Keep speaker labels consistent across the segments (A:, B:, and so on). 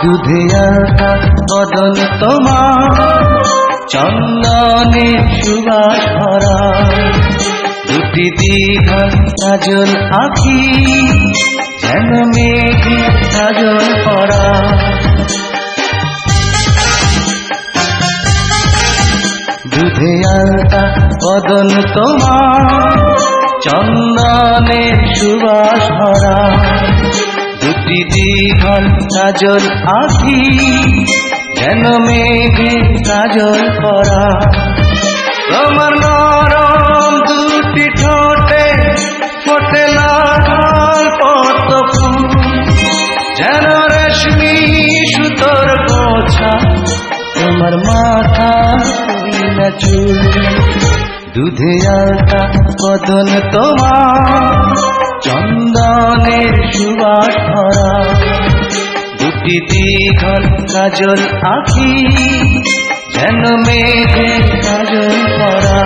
A: দুধে আঁকা বদন তোমার চন্দনে সুবাস ভরা, দুটি দীঘল কাজল আঁখি যেন মেঘে কাজল পরা। দুধে আঁকা বদন তোমার চন্দনে সুবাস ভরা, দুটি দীঘল কাজল আঁখি যেন মেঘে কাজল করা। তোমার নরম দুটি ঠোঁটে ফোটে লাল পদ্ম ফুল, যেন রেশমি সুতোর গোছা তোমার মাথা না চুল। দুধে আঁকা বদন তোমার চন্দনের সুবাস ভরা, দুটি দীঘল কাজল আঁখি যেন মেঘে কাজল করা।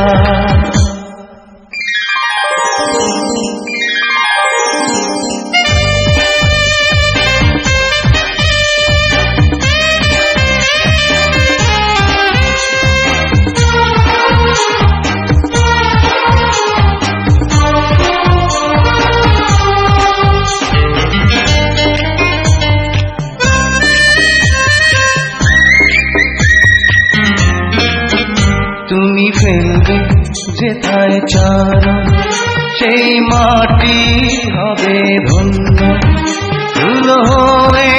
A: তুমি ফেলবে যেথায় চরণ সেই মাটি হবে ধন্য, ধুলো হয়ে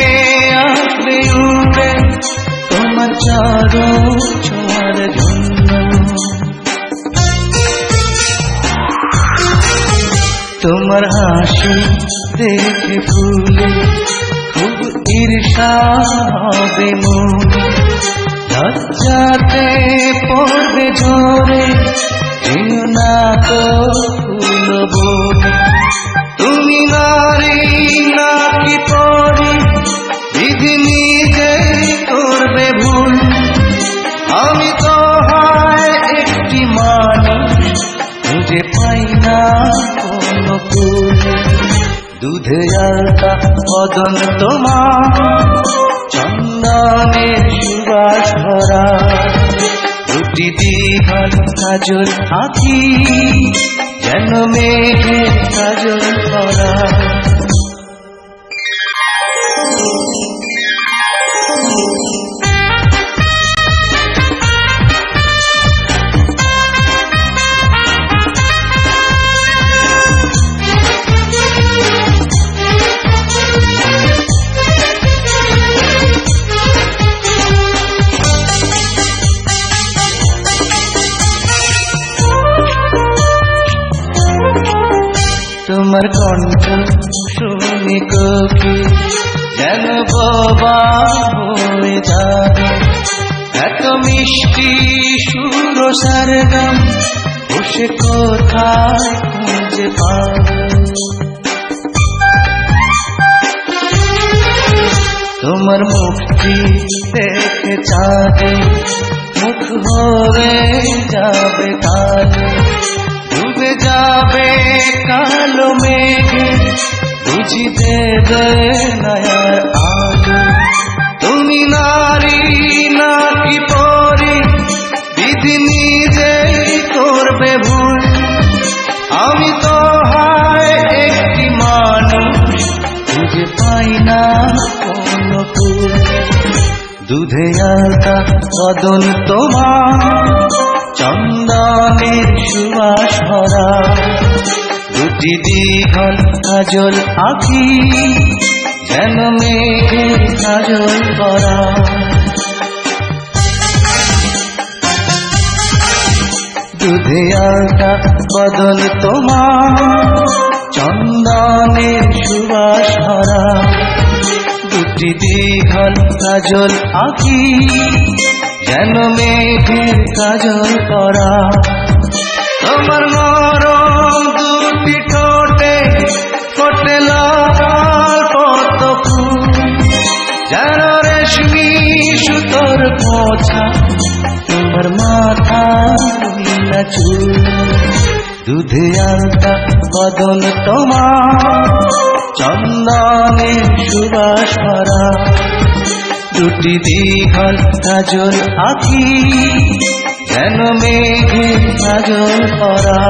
A: আসবে উড়ে তোমার চরণ ছোঁয়ার জন্য। তোমার হাসি দেখে ফুলে খুব ঈর্ষা হবে মনে, লজ্জাতে পড়বে ঝরে যেও না তো ফুল বলে। তুমি নারী নাকি পরি বিধি নিজে করবে ভুল, আমি তো হয় একটি মানুষ খুঁজে পাই না কোনো ফুল। দুধে আঁকা বদন তোমার চন্দনের সুবাস ভরা, দুটি দীঘল কাজল আঁখি যেন মেঘে কাজল করা। তোমার কণ্ঠ শুনি কোকি যেন বোবা হয়ে যাবে, এত মিষ্টি সুর সারগাম বসে কোথায় খুঁজে পাবে। তোমার মুখটি দেখে চাঁদে মুখ হয়ে যাবে কালে, ডুবে যাবে কালো মেঘে বুঝি দেবে নয়ার আলো। তুমি নারী নাকি পরি বিধি নিজেই করবে ভুল, আমি তো হয় একটি মানুষ খুঁজে পাই না কোনো ফুল। দুধে আঁকা বদন তোমার চন্দনের সুবাস ভরা, দুটি দীঘল কাজল আঁখি যেন মেঘে কাজল করা। দুধে আঁকা বদন তোমার চন্দনের সুবাস ভরা, দুটি দীঘল কাজল আঁকি, যেন মেঘের কাজল করা। তোমার নরম দুটি ঠোঁটে ফোটে লাল পদ্ম ফুল, যেন রেশমি সুতোর পোছা তোমার মাথা নীলা চুল। দুধে আলতা বদন তোমার, চন্দনের সুবাস ভরা। দুটি দীঘল কাজল আঁকি, যেন মেঘে কাজল করা।